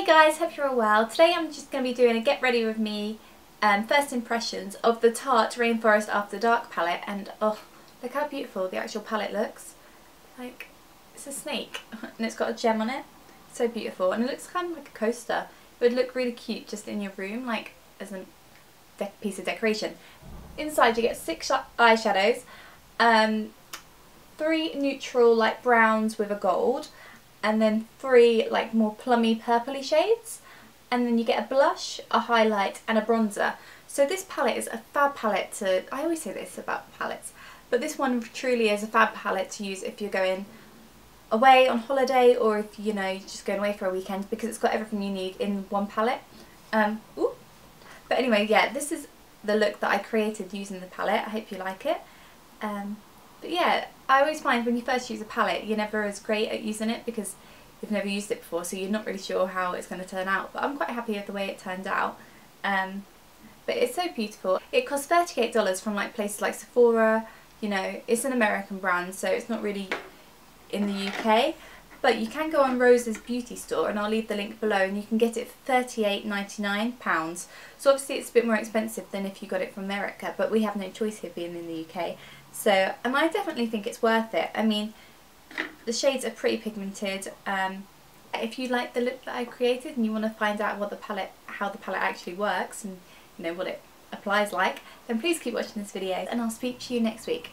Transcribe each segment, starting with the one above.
Hey guys, hope you're all well. Today I'm just going to be doing a get ready with me first impressions of the Tarte Rainforest After Dark palette, and oh, look how beautiful the actual palette looks. Like, it's a snake and it's got a gem on it. So beautiful, and it looks kind of like a coaster. It would look really cute just in your room, like as a piece of decoration. Inside you get 6 eyeshadows, 3 neutral like browns with a gold, and then 3 like more plummy purpley shades, and then you get a blush, a highlight and a bronzer. So this palette is a fab palette to, I always say this about palettes, but this one truly is a fab palette to use if you're going away on holiday, or if you're just going away for a weekend, because it's got everything you need in one palette. But anyway, yeah, this is the look that I created using the palette. I hope you like it. But yeah, I always find when you first use a palette, you're never as great at using it because you've never used it before, so you're not really sure how it's going to turn out. But I'm quite happy with the way it turned out. But it's so beautiful. It costs $38 from like places like Sephora. You know, it's an American brand, so it's not really in the UK. But you can go on Rose's beauty store, and I'll leave the link below, and you can get it for £38.99. So obviously it's a bit more expensive than if you got it from America, but we have no choice here being in the UK. So, and I definitely think it's worth it. I mean, the shades are pretty pigmented. If you like the look that I created and you want to find out what how the palette actually works, and what it applies like, then please keep watching this video, and I'll speak to you next week.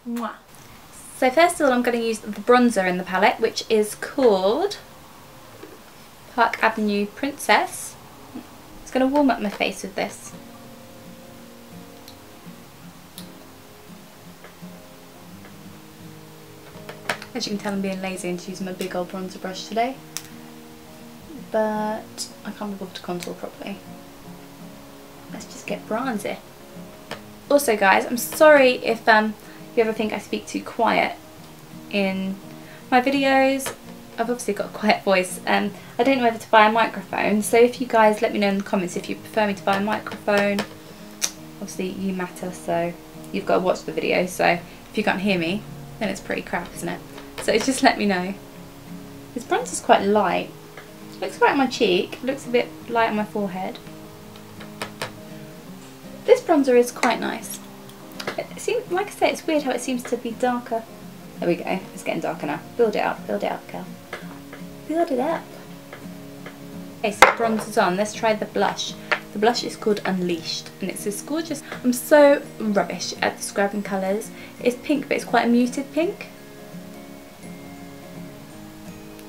Mwah. So first of all, I'm going to use the bronzer in the palette, which is called Park Avenue Princess. It's going to warm up my face with this. As you can tell, I'm being lazy and using my big old bronzer brush today, but I can't be bothered to contour properly. Let's just get bronzy. Also guys, I'm sorry if you ever think I speak too quiet in my videos. I've obviously got a quiet voice, and I don't know whether to buy a microphone, so if you guys let me know in the comments if you prefer me to buy a microphone. Obviously you matter, so you've got to watch the video, so if you can't hear me then it's pretty crap, isn't it? So just let me know. This bronzer is quite light. It looks right on my cheek, it looks a bit light on my forehead. This bronzer is quite nice. It seems, like I say, it's weird how it seems to be darker. There we go, it's getting darker now. Build it up, girl. Build it up. Okay, so the bronzer's on. Let's try the blush. The blush is called Unleashed, and it's this gorgeous. I'm so rubbish at describing colours. It's pink, but it's quite a muted pink.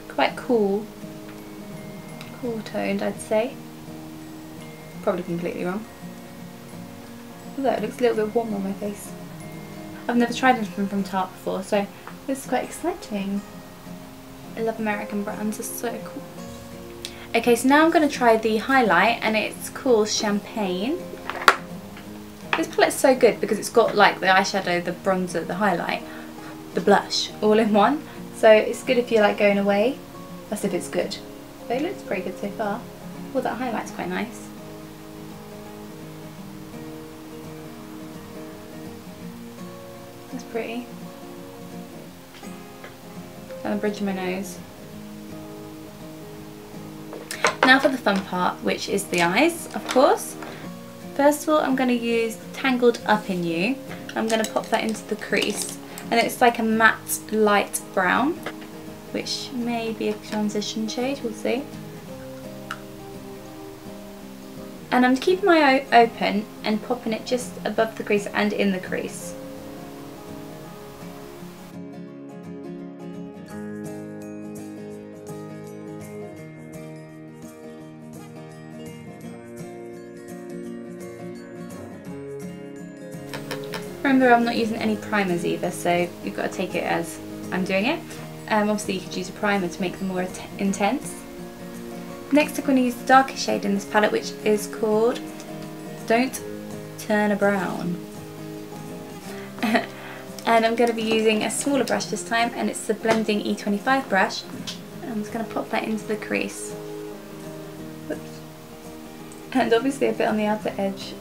Quite cool toned, I'd say. Probably completely wrong. Although it looks a little bit warm on my face. I've never tried anything from Tarte before, so this is quite exciting. I love American brands, it's so cool. Okay, so now I'm going to try the highlight, and it's called Champagne. This palette's so good because it's got like the eyeshadow, the bronzer, the highlight, the blush, all in one. So it's good if you're like going away. That's if it's good. But it looks pretty good so far. Well, that highlight's quite nice. That's pretty. And the bridge of my nose. Now for the fun part, which is the eyes, of course. First of all, I'm going to use Tangled Up in You. I'm going to pop that into the crease, and it's like a matte light brown, which may be a transition shade, we'll see. And I'm keeping my eye open and popping it just above the crease and in the crease. Remember, I'm not using any primers either, so you've got to take it as I'm doing it. Obviously you could use a primer to make them more intense. Next I'm going to use the darkest shade in this palette, which is called Don't Turn a Brown. And I'm going to be using a smaller brush this time, and it's the Blending E25 brush. And I'm just going to pop that into the crease. Oops. And obviously a bit on the outer edge,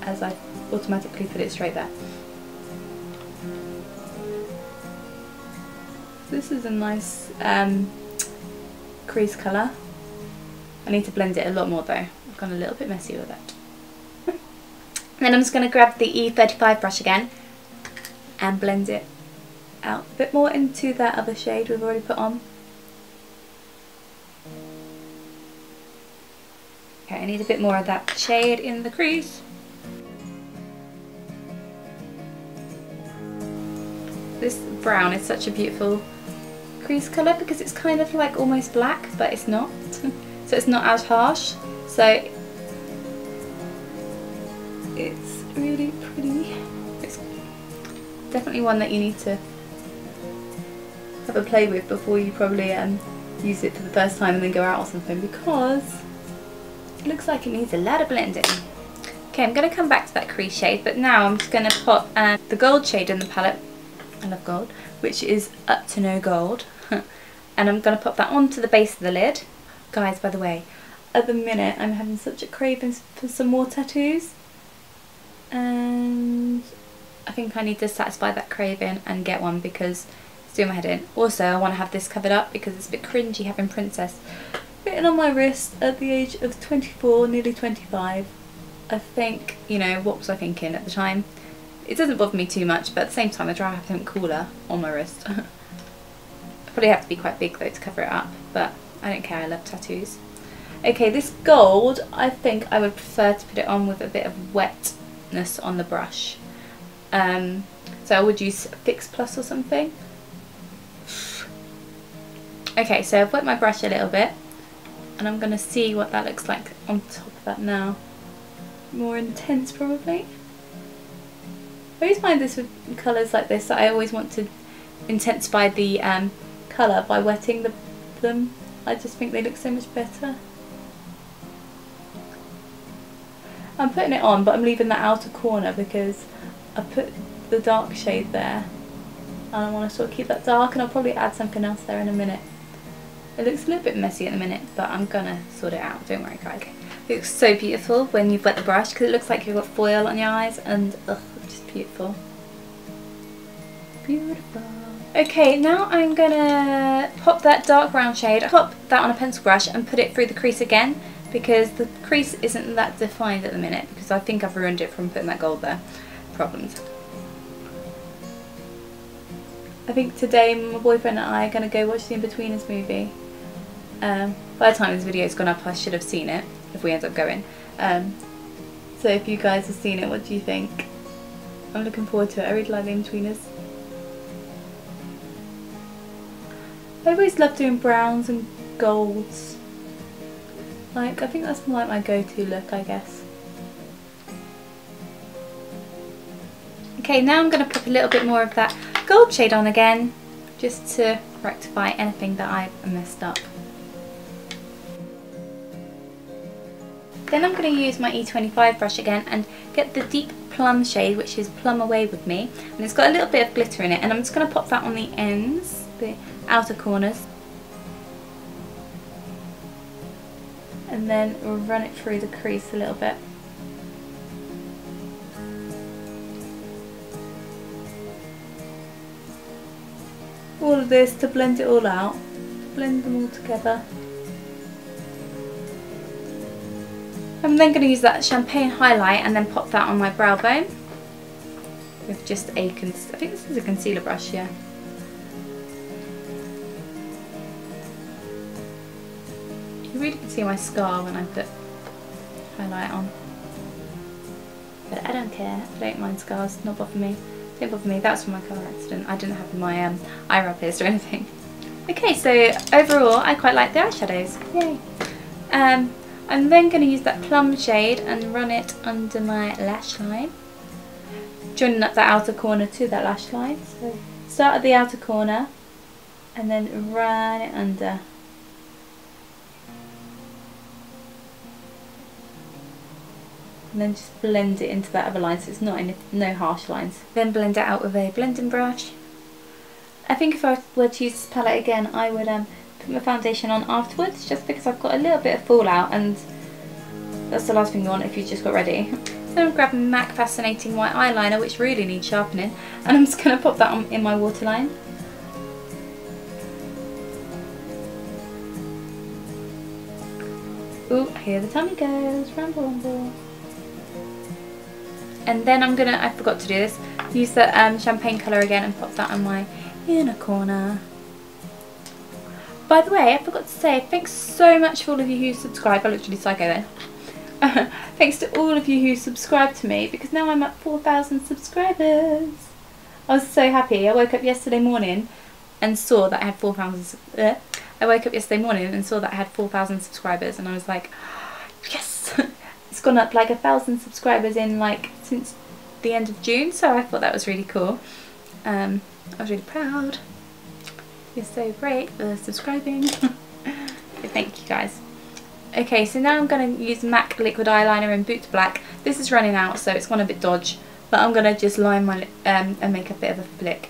as I automatically put it straight there. This is a nice crease colour. I need to blend it a lot more though. I've gone a little bit messy with it. Then I'm just going to grab the E35 brush again and blend it out a bit more into that other shade we've already put on. Okay, I need a bit more of that shade in the crease. This brown is such a beautiful crease colour because it's kind of like almost black, but it's not. So it's not as harsh. So it's really pretty. It's definitely one that you need to have a play with before you probably use it for the first time and then go out or something, because it looks like it needs a lot of blending. Okay, I'm going to come back to that crease shade, but now I'm just going to put the gold shade in the palette. I love gold, which is Up to No Gold. And I'm going to put that onto the base of the lid. Guys, by the way, at the minute I'm having such a craving for some more tattoos, and I think I need to satisfy that craving and get one because it's doing my head in. Also, I want to have this covered up because it's a bit cringy having Princess written on my wrist at the age of 24, nearly 25. I think, you know, what was I thinking at the time? It doesn't bother me too much, but at the same time I'd rather have something cooler on my wrist. I probably have to be quite big though to cover it up, but I don't care, I love tattoos. Okay, this gold, I think I would prefer to put it on with a bit of wetness on the brush. So I would use Fix Plus or something. Okay, so I've wet my brush a little bit, and I'm going to see what that looks like on top of that now. More intense probably. I always find this with colours like this that I always want to intensify the colour by wetting them. I just think they look so much better. I'm putting it on, but I'm leaving that outer corner because I put the dark shade there and I want to sort of keep that dark, and I'll probably add something else there in a minute. It looks a little bit messy at the minute, but I'm gonna sort it out, don't worry guys. It looks so beautiful when you've wet the brush because it looks like you've got foil on your eyes, and ugh, it's just beautiful. Beautiful. Okay, now I'm gonna pop that dark brown shade, pop that on a pencil brush and put it through the crease again, because the crease isn't that defined at the minute because I think I've ruined it from putting that gold there. Problems. I think today my boyfriend and I are going to go watch the In-Betweeners movie. By the time this video's gone up I should have seen it, if we end up going. So if you guys have seen it, what do you think? I'm looking forward to it. I really like the In-Betweeners. I always love doing browns and golds. Like, I think that's like my go-to look, I guess. Okay, now I'm going to put a little bit more of that gold shade on again, just to rectify anything that I've messed up. Then I'm going to use my E25 brush again and get the deep plum shade, which is Plum Away With Me, and it's got a little bit of glitter in it, and I'm just going to pop that on the ends, the outer corners, and then run it through the crease a little bit. All of this to blend it all out, blend them all together. I'm then going to use that champagne highlight and then pop that on my brow bone with just a, I think this is a concealer brush, yeah. You really can see my scar when I put highlight on. But I don't care, I don't mind scars, not bother me. Don't bother me, that's from my car accident. I didn't have my eyebrow pierced or anything. Okay, so overall I quite like the eyeshadows. Yay! I'm then going to use that plum shade and run it under my lash line, joining up that outer corner to that lash line. So start at the outer corner and then run it under. And then just blend it into that other line so it's not in no harsh lines. Then blend it out with a blending brush. I think if I were to use this palette again I would put my foundation on afterwards, just because I've got a little bit of fallout and that's the last thing you want if you just got ready. Then I'm grabbing MAC Fascinating White Eyeliner, which really needs sharpening, and I'm just going to pop that on in my waterline. Ooh, here the tummy goes, rumble rumble. And then I'm gonna, I forgot to do this, use the champagne colour again and pop that on my inner corner. By the way, I forgot to say, thanks so much for all of you who subscribe. I looked really psycho then. Thanks to all of you who subscribed to me, because now I'm at 4,000 subscribers. I was so happy. I woke up yesterday morning and saw that I had 4,000. I woke up yesterday morning and saw that I had 4,000 subscribers, and I was like, yes! It's gone up like 1,000 subscribers in like since the end of June, so I thought that was really cool. I was really proud. You're so great for subscribing. So thank you guys. Okay, so now I'm going to use MAC liquid eyeliner in Boots Black. This is running out, so it's gone a bit dodge, but I'm going to just line my and make a bit of a flick.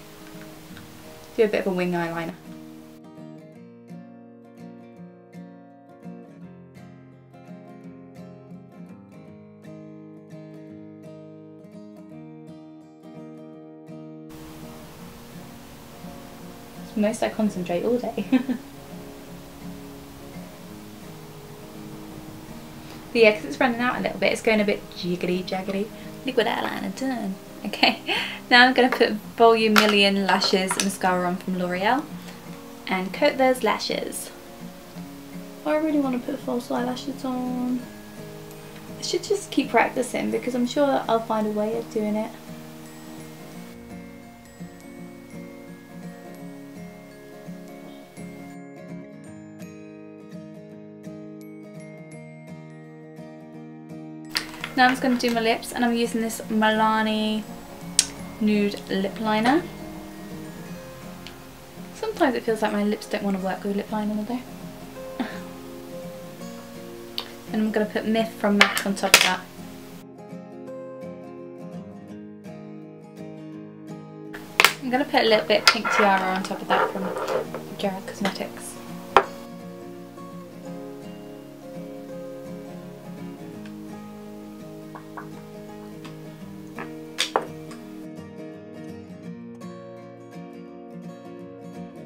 Do a bit of a wing eyeliner. It's most I concentrate all day. But yeah, because it's running out a little bit, it's going a bit jiggly jaggedy. Liquid eyeliner done. Okay, now I'm going to put Volume Million Lashes mascara on from L'Oreal and coat those lashes. I really want to put false eyelashes on. I should just keep practicing because I'm sure I'll find a way of doing it. Now I'm just going to do my lips, and I'm using this Milani Nude Lip Liner. Sometimes it feels like my lips don't want to work with lip liner though. And I'm going to put Myth from MAC on top of that. I'm going to put a little bit Pink Tiara on top of that from Jared Cosmetics.